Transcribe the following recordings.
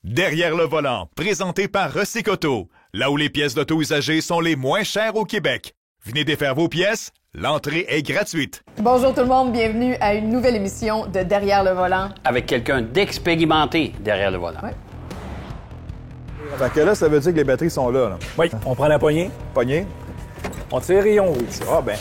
Derrière le volant, présenté par Recycoto, là où les pièces d'auto usagées sont les moins chères au Québec. Venez défaire vos pièces, l'entrée est gratuite. Bonjour tout le monde, bienvenue à une nouvelle émission de Derrière le volant. Avec quelqu'un d'expérimenté derrière le volant. Ouais. Fait que là, ça veut dire que les batteries sont là. Oui, on prend la poignée, Poignée. on tire et on roule. Ah ben.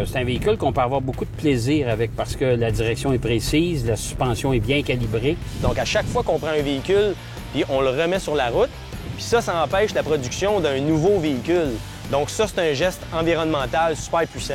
C'est un véhicule qu'on peut avoir beaucoup de plaisir avec parce que la direction est précise, la suspension est bien calibrée. Donc, à chaque fois qu'on prend un véhicule, puis on le remet sur la route, puis ça empêche la production d'un nouveau véhicule. Donc ça, c'est un geste environnemental super puissant.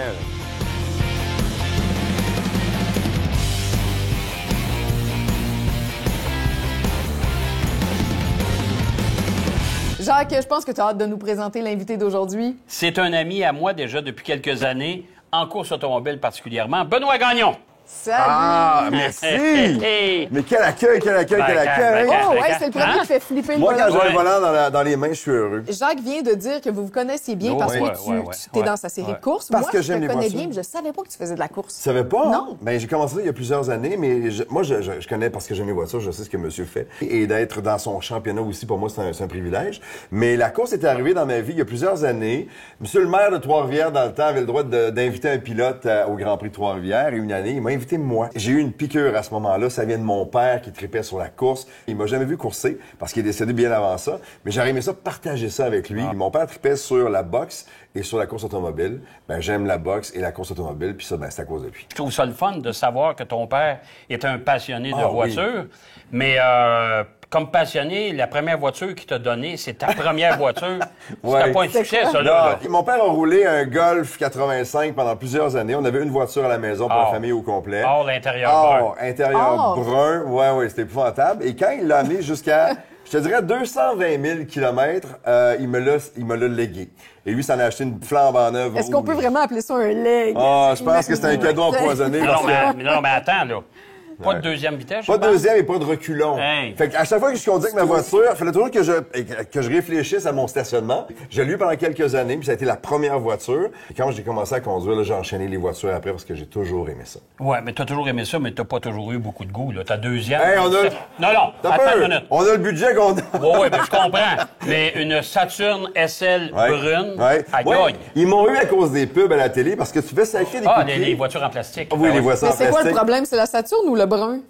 Jacques, je pense que tu as hâte de nous présenter l'invité d'aujourd'hui. C'est un ami à moi déjà depuis quelques années, en course automobile particulièrement, Benoît Gagnon. Salut! Ah, merci! Hey! Mais quel accueil, quel accueil, quel accueil! Oh, ouais, c'est le premier qui fait flipper le Moi, quand volant. j'ai un volant dans les mains, je suis heureux. Jacques vient de dire que vous vous connaissiez bien Oh, parce ouais, que tu es dans sa série de courses. Parce Moi, que je j'aime te les connais voitures. bien, mais je savais pas que tu faisais de la course. Tu savais pas? Non. Ben, j'ai commencé il y a plusieurs années, mais moi, je connais parce que j'aime les voitures, je sais ce que monsieur fait. Et d'être dans son championnat aussi, pour moi, c'est un privilège. Mais la course est arrivée dans ma vie il y a plusieurs années. Monsieur le maire de Trois-Rivières, dans le temps, avait le droit d'inviter un pilote au Grand Prix de Trois-Rivières. Et une année, il m'a invité moi. J'ai eu une piqûre à ce moment-là. Ça vient de mon père qui tripait sur la course. Il m'a jamais vu courser parce qu'il est décédé bien avant ça. Mais j'aurais aimé ça, partager ça avec lui. Mon père tripait sur la boxe et sur la course automobile. Ben, j'aime la boxe et la course automobile. Puis ça, ben, c'est à cause de lui. Je trouve ça le fun de savoir que ton père est un passionné de voiture, mais comme passionné, la première voiture qu'il t'a donnée, c'est ta première voiture. Ouais. C'était pas un succès, ça, là. Non, mon père a roulé un Golf 85 pendant plusieurs années. On avait une voiture à la maison pour la Or. famille au complet. Or, l'intérieur brun. Or, intérieur Or. brun. Ouais, c'était épouvantable. Et quand il l'a amené jusqu'à, je te dirais, 220 000 kilomètres, il me l'a légué. Et lui, ça en a acheté une flambe en neuve. Est-ce qu'on peut vraiment appeler ça un leg? Ah, je pense que c'est un cadeau empoisonné. Non, parce que- non, mais attends, là. Pas de deuxième vitesse, je Pas de pense. deuxième et pas de reculon. Hey. Fait qu'à chaque fois que je conduis avec ma voiture, il fallait toujours que je réfléchisse à mon stationnement. J'ai lu pendant quelques années, puis ça a été la première voiture. Et quand j'ai commencé à conduire, là, j'ai enchaîné les voitures après parce que j'ai toujours aimé ça. Ouais, mais t'as toujours aimé ça, mais t'as pas toujours eu beaucoup de goût, là. Ta deuxième... Hey, on a... Non, T'as attends peur? une minute. On a le budget qu'on a. Oui, mais je comprends. Mais une Saturn SL brune, à Ouais. gagne. Ils m'ont eu à cause des pubs à la télé parce que tu fais sacrer des Ah, coups de les pied. voitures en plastique. Oui, les voitures Mais en c'est quoi le plastique. problème? C'est la Saturne ou le brun?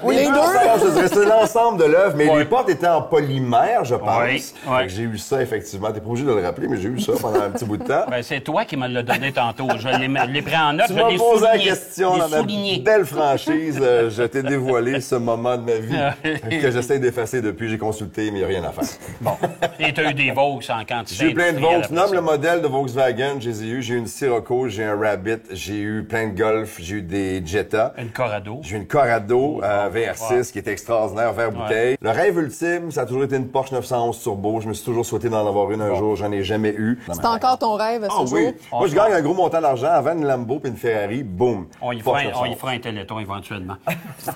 Ou les deux? ensemble, je dirais, c'est l'ensemble de l'œuvre, mais Ouais. les portes étaient en polymère, je pense. Oui, Fait ouais. que j'ai eu ça, effectivement. T'es pas obligé de le rappeler, mais j'ai eu ça pendant un petit bout de temps. Ben, c'est toi qui me l'as donné tantôt. Je l'ai pris en note, Tu je m'as l'ai posé la souligné. question Je l'ai dans ma souligné. belle franchise. Je t'ai dévoilé ce moment de ma vie que j'essaie d'effacer depuis. J'ai consulté, mais il n'y a rien à faire. Bon. Et t'as eu des Vaux en quantité. J'ai eu plein de industrielle Vaux. après Nomme ça. le modèle de Volkswagen, je les ai eu. J'ai eu une Sirocco, j'ai un Rabbit, j'ai eu plein de Golf, j'ai eu des Jetta. Une Corrado. J'ai eu une Corrado VR6 qui est extraordinaire, vert bouteille. Le rêve ultime, ça a toujours été une Porsche 911 Turbo. Je me suis toujours souhaité d'en avoir une un jour. J'en ai jamais eu. C'est encore ton rêve à ce Ah jour? oui. Moi, je gagne un gros montant d'argent avant une Lambo puis une Ferrari. Boum. On y Porsche fera 911. un téléthon éventuellement.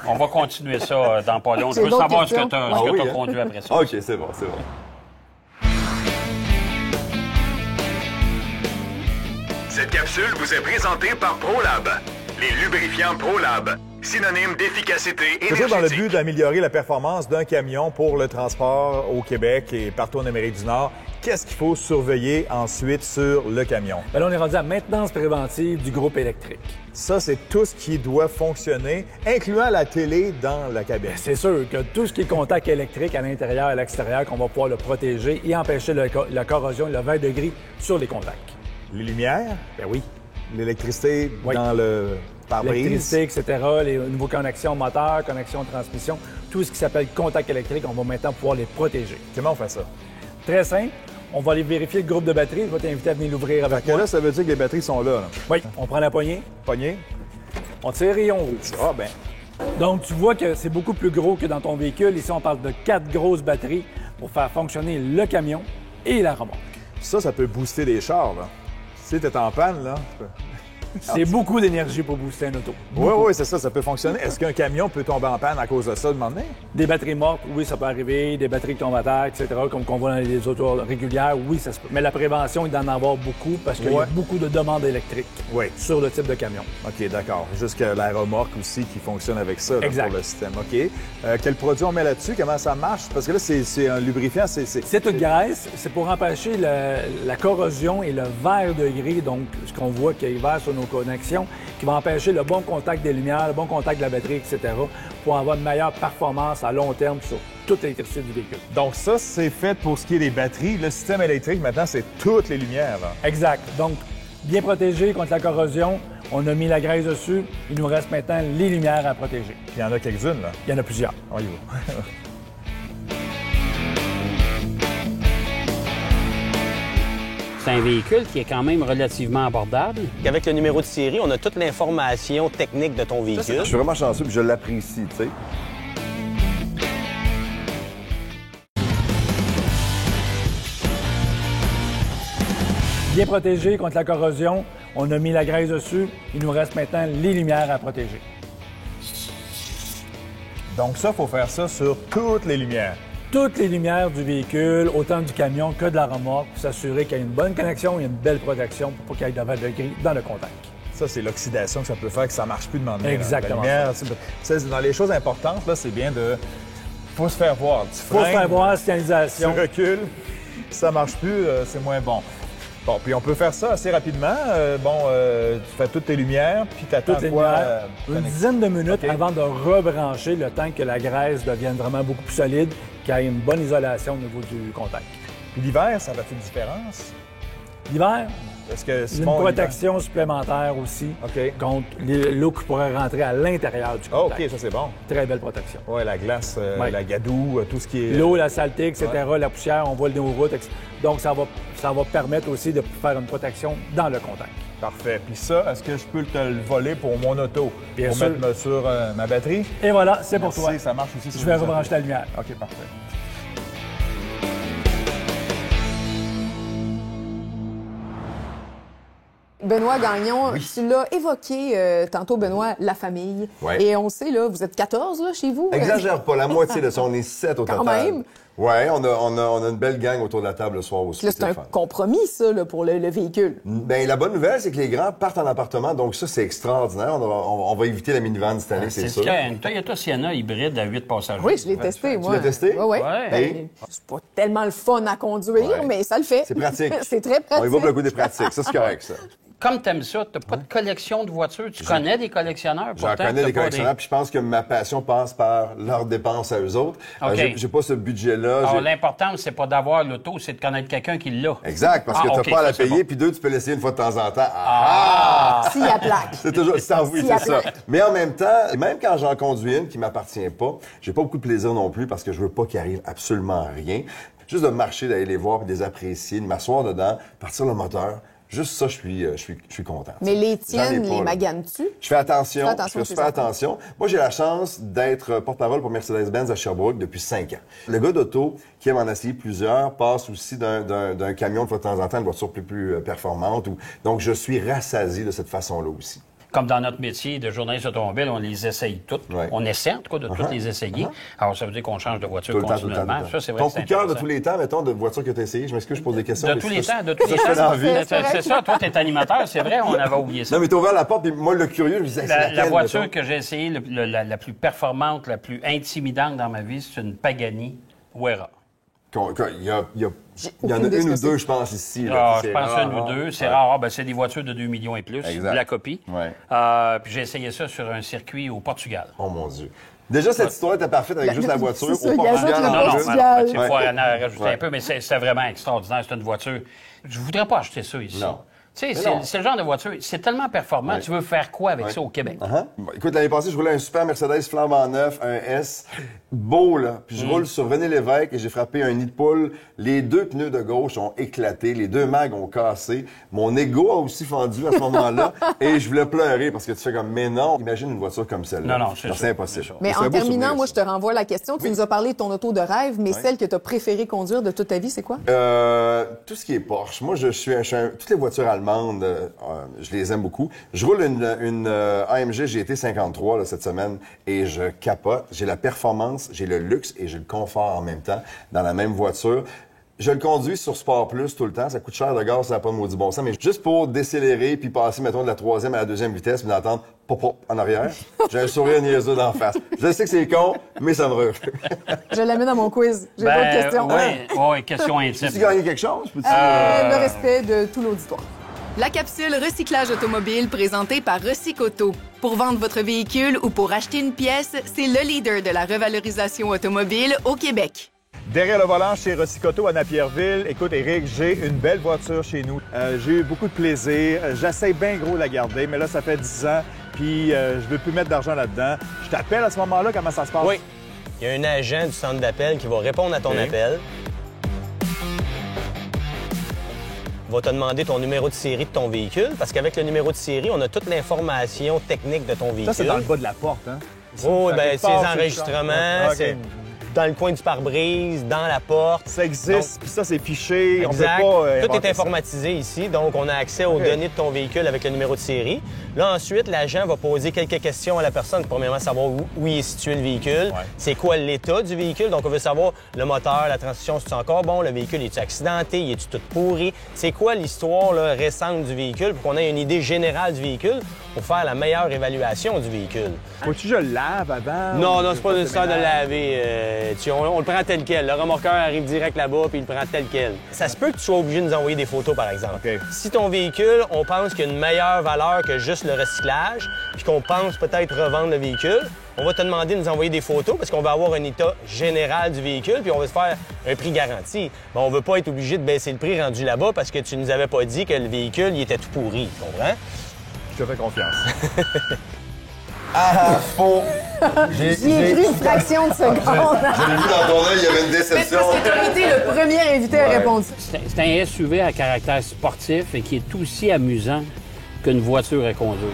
On va continuer ça dans pas long. Je J'ai veux d'autres savoir ce que questions. t'as Ah oui, hein? conduit après ça. OK, c'est bon, c'est bon. Cette capsule vous est présentée par ProLab. Les lubrifiants ProLab, synonyme d'efficacité Toujours dans le énergétique. but d'améliorer la performance d'un camion pour le transport au Québec et partout en Amérique du Nord, qu'est-ce qu'il faut surveiller ensuite sur le camion? Ben là, on est rendu à maintenance préventive du groupe électrique. Ça, c'est tout ce qui doit fonctionner, incluant la télé dans la cabine. C'est sûr que tout ce qui est contact électrique à l'intérieur et à l'extérieur, qu'on va pouvoir le protéger et empêcher la corrosion et le 20 degrés sur les contacts. Les lumières, Ben oui. l'électricité Oui. dans le pare-brise. L'électricité, etc., les nouveaux connexions moteur, connexions transmission, tout ce qui s'appelle contact électrique, on va maintenant pouvoir les protéger. Comment on fait ça? Très simple. On va aller vérifier le groupe de batterie. Je vais t'inviter à venir l'ouvrir avec Fait que moi. là, ça veut dire que les batteries sont là. Oui, on prend la poignée, Poignée. on tire et on roule. Ah, ben. Donc, tu vois que c'est beaucoup plus gros que dans ton véhicule. Ici, on parle de 4 grosses batteries pour faire fonctionner le camion et la remorque. Ça peut booster des chars, là. Tu sais, t'es en panne, là. C'est beaucoup d'énergie pour booster un auto. Oui, c'est ça, ça peut fonctionner. Est-ce qu'un camion peut tomber en panne à cause de ça, de moment donné? Des batteries mortes, oui, ça peut arriver. Des batteries qui tombent à terre, etc., comme qu'on voit dans les autos régulières, oui, ça se peut. Mais la prévention, il doit en avoir beaucoup parce qu'il y a beaucoup de demandes électriques sur le type de camion. OK, d'accord. Jusqu'à l'aéromorque aussi qui fonctionne avec ça là, exact. Pour le système. OK. Quel produit on met là-dessus? Comment ça marche? Parce que là, c'est un lubrifiant. C'est toute graisse. C'est pour empêcher la corrosion et le vert de gris, donc ce qu'on voit qui est vert sur nos connexions, qui va empêcher le bon contact des lumières, le bon contact de la batterie, etc., pour avoir une meilleure performance à long terme sur toute l'électricité du véhicule. Donc ça, c'est fait pour ce qui est des batteries. Le système électrique, maintenant, c'est toutes les lumières. Là. Exact. Donc, bien protégé contre la corrosion. On a mis la graisse dessus. Il nous reste maintenant les lumières à protéger. Il y en a quelques-unes, là. Il y en a plusieurs. On y va. C'est un véhicule qui est quand même relativement abordable. Avec le numéro de série, on a toute l'information technique de ton véhicule. Je suis vraiment chanceux, puis je l'apprécie, tu sais. Bien protégé contre la corrosion. On a mis la graisse dessus. Il nous reste maintenant les lumières à protéger. Donc ça, il faut faire ça sur toutes les lumières. Toutes les lumières du véhicule, autant du camion que de la remorque, pour s'assurer qu'il y a une bonne connexion et une belle protection pour pas qu'il y ait de vert de gris dans le contact. Ça, c'est l'oxydation que ça peut faire, que ça marche plus de demander. Exactement. La lumière, dans les choses importantes, là, c'est bien de... Faut se faire voir. Faut se faire voir, signalisation. Tu recules, ça marche plus, c'est moins bon. Bon, puis on peut faire ça assez rapidement. Tu fais toutes tes lumières, puis tu attends quoi? Une dizaine de minutes avant de rebrancher, le temps que la graisse devienne vraiment beaucoup plus solide, qu'il y ait une bonne isolation au niveau du contact. Puis l'hiver, ça va faire une différence? L'hiver, Est-ce que une protection supplémentaire aussi contre l'eau qui pourrait rentrer à l'intérieur du contact. OK, ça c'est bon. Très belle protection. Oui, la glace, la gadoue, tout ce qui est... L'eau, la saleté, etc., la poussière, on voit le routes, etc. Donc, ça va permettre aussi de faire une protection dans le contact. Parfait. Puis ça, est-ce que je peux te le voler pour mon auto? Bien pour sûr. Mettre sur ma batterie? Et voilà, c'est pour toi. Ça marche aussi. Je vais rebrancher la lumière. OK, parfait. Benoît Gagnon, tu l'as évoqué tantôt, Benoît, la famille. Ouais. Et on sait, là, vous êtes 14 là, chez vous. Exagère pas, la moitié de ça, on est 7 au Quand total. même. Oui, on a une belle gang autour de la table le soir aussi. Là, c'est un compromis, ça, là, pour le véhicule. Bien, la bonne nouvelle, c'est que les grands partent en appartement, donc ça, c'est extraordinaire. On va éviter la minivan cette année, c'est sûr. C'est une Toyota Sienna hybride à 8 passagers. Oui, je l'ai testé, moi. Tu l'as testé? Oui, oui. Ouais. C'est pas tellement le fun à conduire, mais ça le fait. C'est pratique. C'est très pratique. On y va pour le coup des pratiques, ça, c'est correct, ça. Comme t'aimes ça, t'as pas de collection de voitures. Tu connais des collectionneurs, J'en pourtant. connais t'as des pas collectionneurs, puis je pense que ma passion passe par leurs dépenses à eux autres. OK. J'ai pas ce budget-là. Alors, l'important, c'est pas d'avoir l'auto, c'est de connaître quelqu'un qui l'a. Exact, parce que t'as OK, pas à la ça, c'est payer, bon. puis deux, tu peux l'essayer une fois de temps en temps. S'il y a plaque. C'est toujours ça, oui, S'il y a c'est ça. plaque. Mais en même temps, même quand j'en conduis une qui m'appartient pas, j'ai pas beaucoup de plaisir non plus parce que je veux pas qu'il arrive absolument rien. Juste de marcher, d'aller les voir, puis de les apprécier, de m'asseoir dedans, partir le moteur. Juste ça, je suis content. Mais les J'en ai tiennes, pas, les là. maganes-tu? Je fais attention, Fais attention je fais super à tes attention. Moi, j'ai la chance d'être porte-parole pour Mercedes-Benz à Sherbrooke depuis 5 ans. Le gars d'auto, qui aime en essayer plusieurs, passe aussi d'un camion de fois de temps en temps, une voiture plus performante. Donc, je suis rassasié de cette façon-là aussi. Comme dans notre métier de journaliste automobile, on les essaye toutes. Ouais. On essaie, en tout cas, de toutes les essayer. Alors, ça veut dire qu'on change de voiture Tout le temps, continuellement. Ça, c'est vrai Ton que coup c'est de cœur de intéressant. tous les temps, mettons, de voiture que tu as essayé, je m'excuse, je pose des questions. De mais tous c'est les ça- temps, de tous les ça, je fais dans la temps. vie. C'est ça, toi, t'es animateur, c'est vrai, on avait oublié ça. Non, mais t'as ouvert la porte, puis moi, le curieux, je me disais, c'est La laquelle, voiture mettons? que j'ai essayée, la plus performante, la plus intimidante dans ma vie, c'est une Pagani Huayra. Il y en a aucune idée une ce ou que c'est. deux, je pense, ici. là, Ah, qui je c'est pense rare, une ou deux. C'est ouais. rare. Ben, c'est des voitures de 2 millions et plus. Exact. La copie. Ouais. Puis j'ai essayé ça sur un circuit au Portugal. Oh mon Dieu. Déjà, cette histoire était parfaite avec juste la voiture. c'est ça, Au il ajoute Portugal, le en Non, non, plus. Portugal. il faut en rajouter un peu, mais c'est vraiment extraordinaire. C'est une voiture. Je voudrais pas acheter ça ici. Non. Tu sais, Mais non. c'est le genre de voiture, c'est tellement performant. Tu veux faire quoi avec ça au Québec? Bon, écoute, l'année passée, je roulais un super Mercedes flambant neuf, un S, beau, là. Puis je roule sur René Lévesque et j'ai frappé un nid de poule. Les deux pneus de gauche ont éclaté, les deux mags ont cassé. Mon ego a aussi fendu à ce moment-là et je voulais pleurer parce que tu fais comme, mais non, imagine une voiture comme celle-là. Non, c'est sûr. C'est impossible. C'est sûr. Mais C'est un en beau terminant, souvenir, moi, ça. je te renvoie la question. Tu nous as parlé de ton auto de rêve, mais celle que tu as préféré conduire de toute ta vie, c'est quoi? Tout ce qui est Porsche. Moi, je suis toutes les voitures allemandes. allemande. Je les aime beaucoup. Je roule une AMG GT 53 là, cette semaine et je capote. J'ai la performance, j'ai le luxe et j'ai le confort en même temps dans la même voiture. Je le conduis sur Sport Plus tout le temps. Ça coûte cher de gaz, ça n'a pas de maudit bon sens. Mais juste pour décélérer puis passer, mettons, de la 3e à la 2e vitesse puis d'entendre pop en arrière, j'ai un sourire niaiseux d'en face. Je sais que c'est con, mais ça me refait. Je la mets dans mon quiz. J'ai pas de questions. Oui, question intime. Peux-tu gagner quelque chose? Le respect de tout l'auditoire. La capsule recyclage automobile présentée par Recycoto. Pour vendre votre véhicule ou pour acheter une pièce, c'est le leader de la revalorisation automobile au Québec. Derrière le volant chez Recycoto à Napierville, écoute Éric, j'ai une belle voiture chez nous. J'ai eu beaucoup de plaisir. J'essaie bien gros de la garder, mais là, ça fait 10 ans, puis je veux plus mettre d'argent là-dedans. Je t'appelle à ce moment-là, comment ça se passe? Oui. Il y a un agent du centre d'appel qui va répondre à ton appel. Va te demander ton numéro de série de ton véhicule, parce qu'avec le numéro de série, on a toute l'information technique de ton véhicule. Ça, c'est dans le bas de la porte, hein? Oui, bien, ces enregistrements, c'est dans le coin du pare-brise, dans la porte. Ça existe, puis ça, c'est fiché. Exact. On peut pas tout est informatisé ici, donc on a accès aux données de ton véhicule avec le numéro de série. Là, ensuite, l'agent va poser quelques questions à la personne. Premièrement, savoir où est situé le véhicule, c'est quoi l'état du véhicule. Donc, on veut savoir le moteur, la transmission, c'est encore bon, le véhicule, est-tu accidenté, est-tu tout pourri? C'est quoi l'histoire là, récente du véhicule pour qu'on ait une idée générale du véhicule pour faire la meilleure évaluation du véhicule. Faut-tu que je le lave avant? Non, c'est pas nécessaire de le laver. On le prend tel quel. Le remorqueur arrive direct là-bas puis il le prend tel quel. Ça se peut que tu sois obligé de nous envoyer des photos, par exemple. Okay. Si ton véhicule, on pense qu'il y a une meilleure valeur que juste le recyclage, puis qu'on pense peut-être revendre le véhicule, on va te demander de nous envoyer des photos parce qu'on va avoir un état général du véhicule puis on va se faire un prix garanti. Mais on veut pas être obligé de baisser le prix rendu là-bas parce que tu nous avais pas dit que le véhicule il était tout pourri. Tu comprends? Je te fais confiance. Ah, faux! J'y ai cru une fraction de seconde. J'ai vu dans ton œil, il y avait une déception. Parce que tu as été le premier invité à répondre. C'est un SUV à caractère sportif et qui est aussi amusant qu'une voiture à conduire.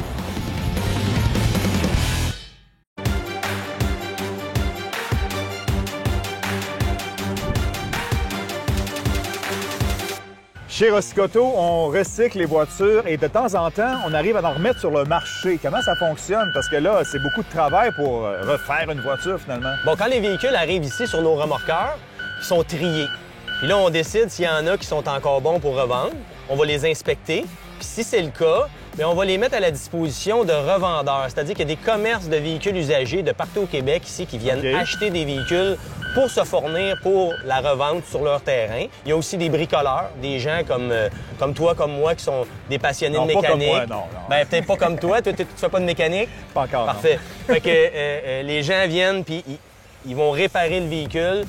Chez Recycoto, on recycle les voitures et de temps en temps, on arrive à en remettre sur le marché. Comment ça fonctionne? Parce que là, c'est beaucoup de travail pour refaire une voiture, finalement. Bon, quand les véhicules arrivent ici sur nos remorqueurs, ils sont triés. Puis là, on décide s'il y en a qui sont encore bons pour revendre. On va les inspecter. Puis si c'est le cas, bien, on va les mettre à la disposition de revendeurs. C'est-à-dire qu'il y a des commerces de véhicules usagés de partout au Québec ici qui viennent acheter des véhicules pour se fournir pour la revente sur leur terrain. Il y a aussi des bricoleurs, des gens comme toi, comme moi, qui sont des passionnés de mécanique. Pas comme moi, non. Bien, peut-être pas comme toi. Toi, tu fais pas de mécanique? Pas encore. Parfait. Fait que les gens viennent puis ils vont réparer le véhicule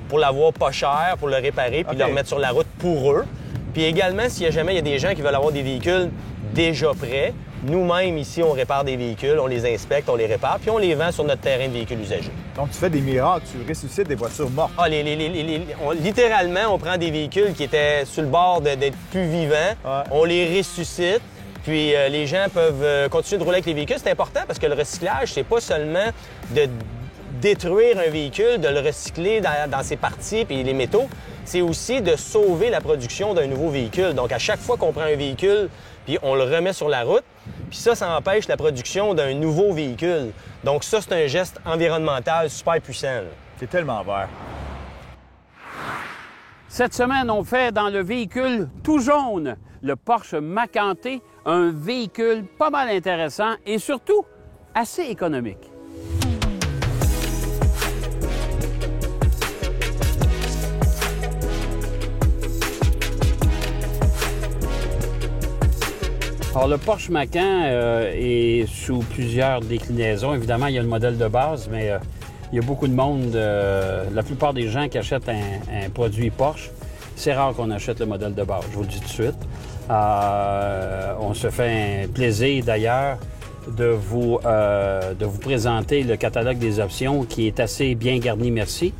pour l'avoir pas cher, pour le réparer puis le remettre sur la route pour eux. Puis également, s'il y a jamais il y a des gens qui veulent avoir des véhicules déjà prêts, nous-mêmes, ici, on répare des véhicules, on les inspecte, on les répare, puis on les vend sur notre terrain de véhicules usagés. Donc, tu fais des miracles, tu ressuscites des voitures mortes. Ah, littéralement, on prend des véhicules qui étaient sur le bord d'être plus vivants, on les ressuscite, puis les gens peuvent continuer de rouler avec les véhicules. C'est important parce que le recyclage, c'est pas seulement de détruire un véhicule, de le recycler dans ses parties puis les métaux, c'est aussi de sauver la production d'un nouveau véhicule. Donc, à chaque fois qu'on prend un véhicule puis on le remet sur la route, puis ça empêche la production d'un nouveau véhicule. Donc ça, c'est un geste environnemental super puissant. C'est tellement vert. Cette semaine, on fait dans le véhicule tout jaune, le Porsche Macan T, un véhicule pas mal intéressant et surtout assez économique. Alors, le Porsche Macan est sous plusieurs déclinaisons. Évidemment, il y a le modèle de base, mais il y a beaucoup de monde. La plupart des gens qui achètent un produit Porsche, c'est rare qu'on achète le modèle de base, je vous le dis tout de suite. On se fait un plaisir, d'ailleurs, de vous présenter le catalogue des options qui est assez bien garni, merci.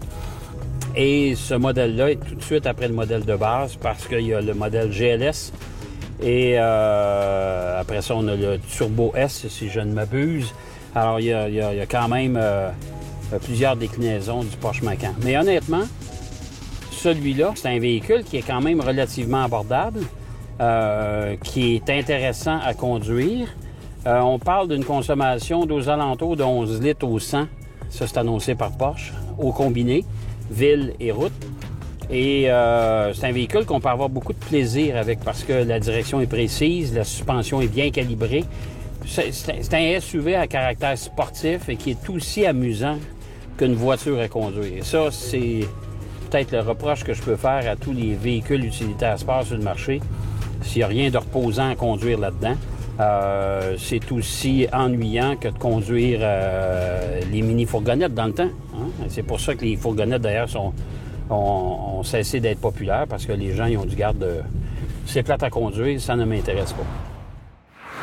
Et ce modèle-là est tout de suite après le modèle de base parce qu'il y a le modèle GLS. Et après ça, on a le Turbo S, si je ne m'abuse. Alors, il y a quand même plusieurs déclinaisons du Porsche Macan. Mais honnêtement, celui-là, c'est un véhicule qui est quand même relativement abordable. qui est intéressant à conduire. On parle d'une consommation d'aux alentours de 11 litres au 100. Ça, c'est annoncé par Porsche, au combiné, ville et route. Et c'est un véhicule qu'on peut avoir beaucoup de plaisir avec parce que la direction est précise, la suspension est bien calibrée. C'est un SUV à caractère sportif et qui est aussi amusant qu'une voiture à conduire. Et ça, c'est peut-être le reproche que je peux faire à tous les véhicules utilitaires sport sur le marché. S'il n'y a rien de reposant à conduire là-dedans, c'est aussi ennuyant que de conduire les mini-fourgonnettes dans le temps. Hein? C'est pour ça que les fourgonnettes, d'ailleurs, ont cessé d'être populaires parce que les gens ils ont du garde de... C'est plate à conduire, ça ne m'intéresse pas.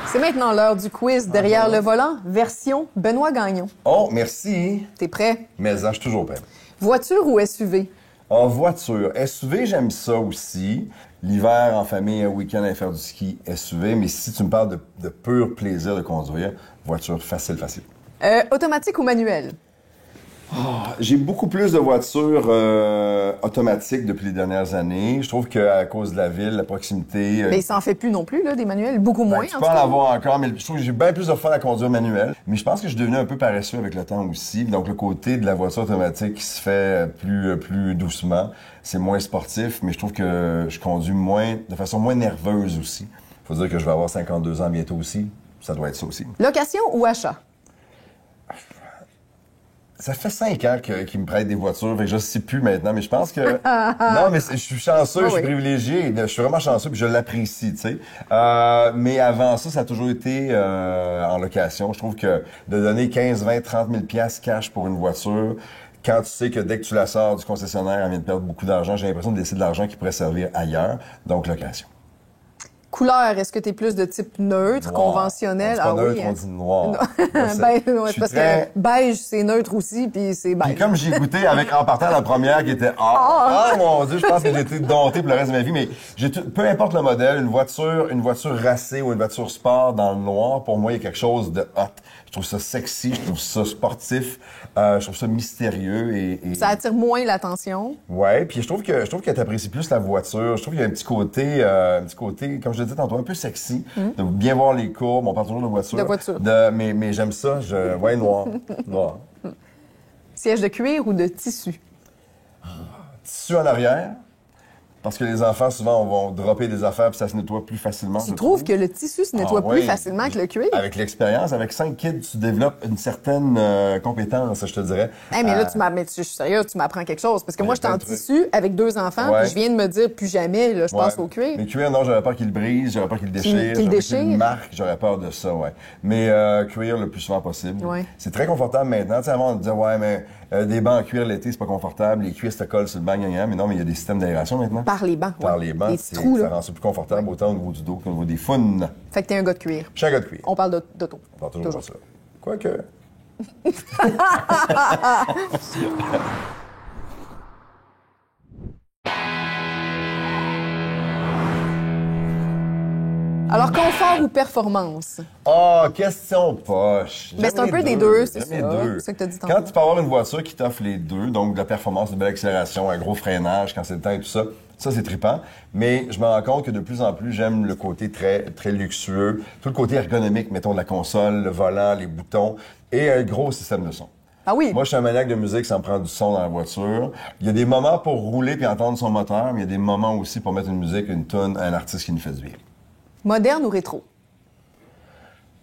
C'est maintenant l'heure du quiz derrière le volant, version Benoît Gagnon. Oh, merci. T'es prêt? Mais je suis toujours prêt. Voiture ou SUV? En voiture. SUV, j'aime ça aussi. L'hiver, en famille, un week-end à faire du ski, SUV. Mais si tu me parles de pur plaisir de conduire, voiture facile. Automatique ou manuel? J'ai beaucoup plus de voitures automatiques depuis les dernières années. Je trouve qu'à cause de la ville, la proximité... Mais il s'en fait plus non plus, là, des manuels. Beaucoup moins, tu peux en avoir encore, mais je trouve que j'ai bien plus de fun à conduire manuel. Mais je pense que je suis devenu un peu paresseux avec le temps aussi. Donc, le côté de la voiture automatique qui se fait plus doucement, c'est moins sportif, mais je trouve que je conduis de façon moins nerveuse aussi. Faut dire que je vais avoir 52 ans bientôt aussi. Ça doit être ça aussi. Location ou achat? Ça fait 5 ans qu'ils me prêtent des voitures, fait que je sais plus maintenant, mais je pense que... Non, mais je suis chanceux, je suis privilégié, je suis vraiment chanceux, puis je l'apprécie, tu sais. Mais avant ça, ça a toujours été en location. Je trouve que de donner 15, 20, 30 000 $ cash pour une voiture, quand tu sais que dès que tu la sors du concessionnaire, elle vient de perdre beaucoup d'argent, j'ai l'impression de laisser de l'argent qui pourrait servir ailleurs, donc location. Couleur, est-ce que tu es plus de type neutre, conventionnel? C'est pas neutre, on dit noir. Parce que beige, c'est neutre aussi, puis c'est beige. Puis comme j'ai goûté en partant la première qui était mon Dieu, je pense que j'ai été dompté pour le reste de ma vie, mais peu importe le modèle, une voiture racée ou une voiture sport dans le noir, pour moi, il y a quelque chose de hot. Je trouve ça sexy, je trouve ça sportif, je trouve ça mystérieux et... Ça attire moins l'attention. Ouais, puis je trouve que t'apprécies plus la voiture. Je trouve qu'il y a un petit côté, comme je le disais tantôt, un peu sexy, de bien voir les courbes. On parle toujours de voiture. Mais j'aime ça. Noir. Siège de cuir ou de tissu? Tissu en arrière. Parce que les enfants, souvent, vont dropper des affaires puis ça se nettoie plus facilement. Tu trouves que le tissu se nettoie plus facilement que le cuir? Avec l'expérience, avec 5 kids, tu développes une certaine compétence, je te dirais. Hey, mais là, je suis sérieuse, tu m'apprends quelque chose. Parce que moi, j'étais en tissu avec 2 enfants, puis je viens de me dire plus jamais, là, je passe au cuir. Mais cuir, non, j'aurais peur qu'il le brise, j'aurais peur qu'il le déchire. Qu'il déchire? Qu'il marque, j'aurais peur de ça, ouais. Mais cuir le plus souvent possible. Ouais. C'est très confortable maintenant. Tu sais, avant, on disait, des bancs en cuir l'été, c'est pas confortable. Les cuisses te collent sur le banc, mais non, mais il y a des systèmes d'aération maintenant. Par les bancs. Par les bancs, ça rend ça plus confortable autant au niveau du dos qu'au niveau des founes. Fait que t'es un gars de cuir. Je suis un gars de cuir. On parle d'auto. On parle toujours de ça. Quoique. Alors, confort ou performance? Question poche. Mais c'est un peu des deux, c'est ça. C'est ça que t'as dit tantôt. Quand tu peux avoir une voiture qui t'offre les deux, donc de la performance, de belle accélération, un gros freinage quand c'est le temps et tout ça, ça c'est trippant. Mais je me rends compte que de plus en plus, j'aime le côté très, très luxueux, tout le côté ergonomique, mettons, de la console, le volant, les boutons et un gros système de son. Ah oui? Moi, je suis un maniaque de musique, ça me prend du son dans la voiture. Il y a des moments pour rouler puis entendre son moteur, mais il y a des moments aussi pour mettre une musique, une tune, un artiste qui nous fait du bien. Moderne ou rétro?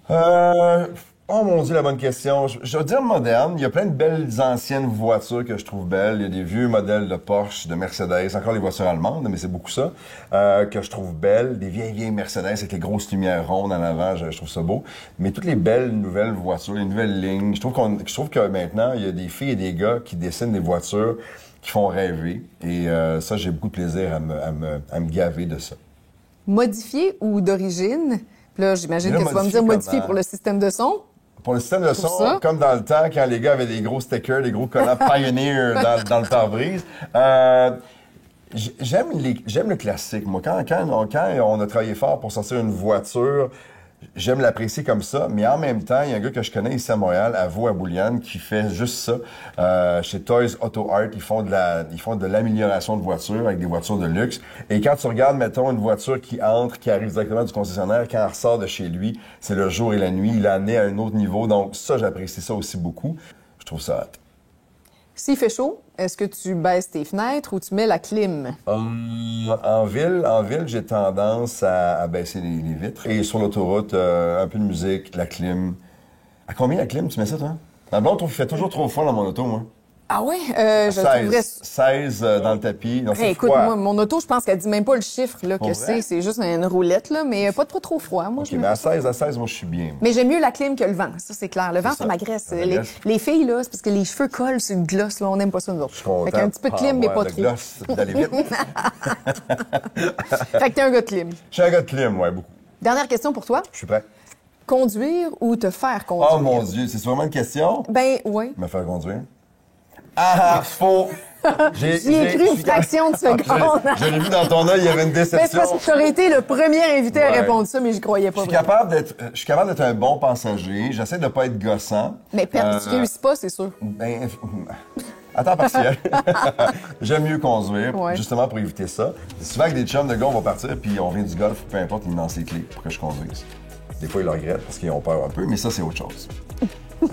Oh mon Dieu, la bonne question. Je veux dire moderne. Il y a plein de belles anciennes voitures que je trouve belles. Il y a des vieux modèles de Porsche, de Mercedes, encore les voitures allemandes, mais c'est beaucoup ça, que je trouve belles. Des vieilles Mercedes avec les grosses lumières rondes en avant, je trouve ça beau. Mais toutes les belles nouvelles voitures, les nouvelles lignes, je trouve que maintenant, il y a des filles et des gars qui dessinent des voitures qui font rêver. Et ça, j'ai beaucoup de plaisir à me gaver de ça. Modifié ou d'origine? Puis là, j'imagine que tu vas me dire modifié pour le système de son. Pour le système de son, comme dans le temps, quand les gars avaient des gros stickers, des gros collants Pioneer dans le pare-brise. J'aime le classique, moi. Quand on a travaillé fort pour sortir une voiture, j'aime l'apprécier comme ça, mais en même temps, il y a un gars que je connais ici à Montréal, à Vaux-à-Bouliane, qui fait juste ça. Chez Toys Auto Art, ils font de l'amélioration de voitures avec des voitures de luxe. Et quand tu regardes, mettons, une voiture qui arrive directement du concessionnaire, quand elle ressort de chez lui, c'est le jour et la nuit, il l'a amené à un autre niveau. Donc ça, j'apprécie ça aussi beaucoup. Je trouve ça hâte. S'il fait chaud, est-ce que tu baisses tes fenêtres ou tu mets la clim? En ville, j'ai tendance à baisser les vitres. Et sur l'autoroute, un peu de musique, la clim. À combien la clim, tu mets ça, toi? Dans le bon, il fait toujours trop froid dans mon auto, moi. Ah ouais? Je 16, trouverais... 16 dans le tapis. Donc, c'est écoute, froid. moi, mon auto, je pense qu'elle dit même pas le chiffre là, Pour que vrai? c'est juste une roulette, là, mais pas trop froid. Moi, OK, je me mais à fais ça. 16, moi, je suis bien. Mais j'aime mieux la clim que le vent, ça c'est clair. Le vent, ça m'agresse. Ça m'agresse. Les filles, là, c'est parce que les cheveux collent sur une glosse, là, on n'aime pas ça, nous autres. Je suis content. Fait qu'un petit peu de clim, mais pas de trop. gloss, d'aller vite. Fait que t'es un gars de clim. Je suis un gars de clim, ouais, beaucoup. Dernière question pour toi. Je suis prêt. Conduire ou te faire conduire? Oh mon Dieu, c'est vraiment une question? Ben, oui. Me faire conduire. Ah, faux! J'y ai cru une fraction de seconde. Je l'ai vu dans ton œil, il y avait une Mais c'est déception. parce que tu aurais été le premier invité à Ouais. répondre ça, mais je croyais pas. Je suis capable d'être un bon passager. J'essaie de pas être gossant. Mais tu réussis pas, c'est sûr. Ben, à temps partiel. J'aime mieux conduire, Ouais. justement pour éviter ça. C'est souvent que des chums de gars, on va partir, puis on vient du golf, peu importe, ils me lancent les clés pour que je conduise. Des fois, ils le regrettent parce qu'ils ont peur un peu, mais ça, c'est autre chose.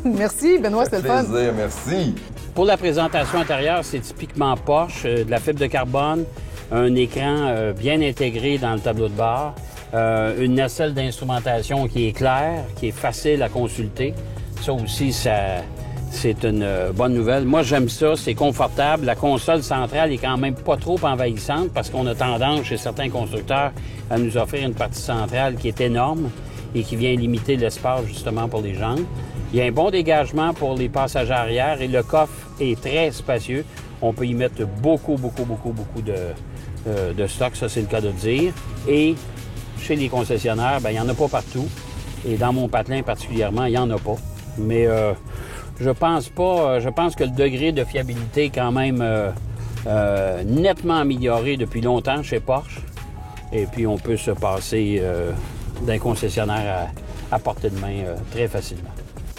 Merci, Benoît, c'était le fun. Plaisir, merci. Pour la présentation intérieure, c'est typiquement Porsche, de la fibre de carbone, un écran bien intégré dans le tableau de bord, une nacelle d'instrumentation qui est claire, qui est facile à consulter. Ça aussi, c'est une bonne nouvelle. Moi, j'aime ça, c'est confortable. La console centrale est quand même pas trop envahissante parce qu'on a tendance, chez certains constructeurs, à nous offrir une partie centrale qui est énorme et qui vient limiter l'espace, justement, pour les jambes. Il y a un bon dégagement pour les passagers arrière et le coffre est très spacieux. On peut y mettre beaucoup de stock, ça c'est le cas de dire. Et chez les concessionnaires, il n'y en a pas partout. Et dans mon patelin particulièrement, il n'y en a pas. Mais je pense que le degré de fiabilité est quand même nettement amélioré depuis longtemps chez Porsche. Et puis on peut se passer d'un concessionnaire à portée de main très facilement.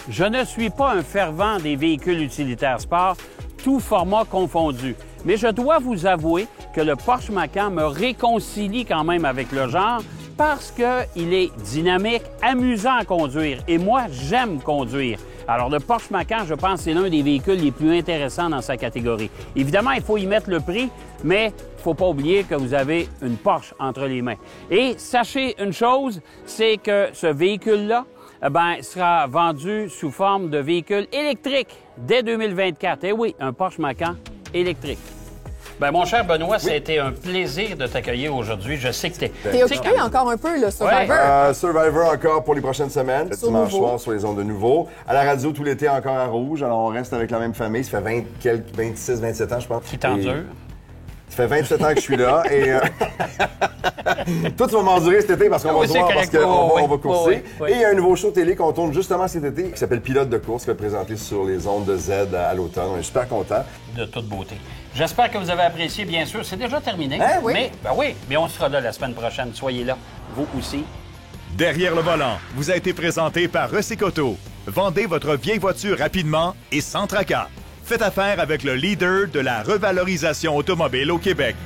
Je ne suis pas un fervent des véhicules utilitaires sport, tout format confondu. Mais je dois vous avouer que le Porsche Macan me réconcilie quand même avec le genre parce qu'il est dynamique, amusant à conduire. Et moi, j'aime conduire. Alors, le Porsche Macan, je pense, c'est l'un des véhicules les plus intéressants dans sa catégorie. Évidemment, il faut y mettre le prix, mais il ne faut pas oublier que vous avez une Porsche entre les mains. Et sachez une chose, c'est que ce véhicule-là, sera vendu sous forme de véhicule électrique dès 2024. Eh oui, un Porsche Macan électrique. Mon cher Benoît, ça a été un plaisir de t'accueillir aujourd'hui. Je sais que T'es occupé encore un peu, le Survivor. Ouais. Survivor encore pour les prochaines semaines. Le dimanche soir sur les ondes de Nouveau. À la radio tout l'été encore à Rouge. Alors on reste avec la même famille. Ça fait 26, 27 ans, je pense. Qui t'endure. Ça fait 27 ans que je suis là et toi, tu vas m'endurer cet été parce qu'on va se voir, parce qu'on va courser. Oui. Et il y a un nouveau show télé qu'on tourne justement cet été qui s'appelle Pilote de course, qui va être présenté sur les ondes de Z à l'automne. On est super contents. De toute beauté. J'espère que vous avez apprécié, bien sûr. C'est déjà terminé. Hein, oui? Mais on sera là la semaine prochaine. Soyez là, vous aussi. Derrière le volant vous a été présenté par Recicoto. Vendez votre vieille voiture rapidement et sans tracas. Faites affaire avec le leader de la revalorisation automobile au Québec.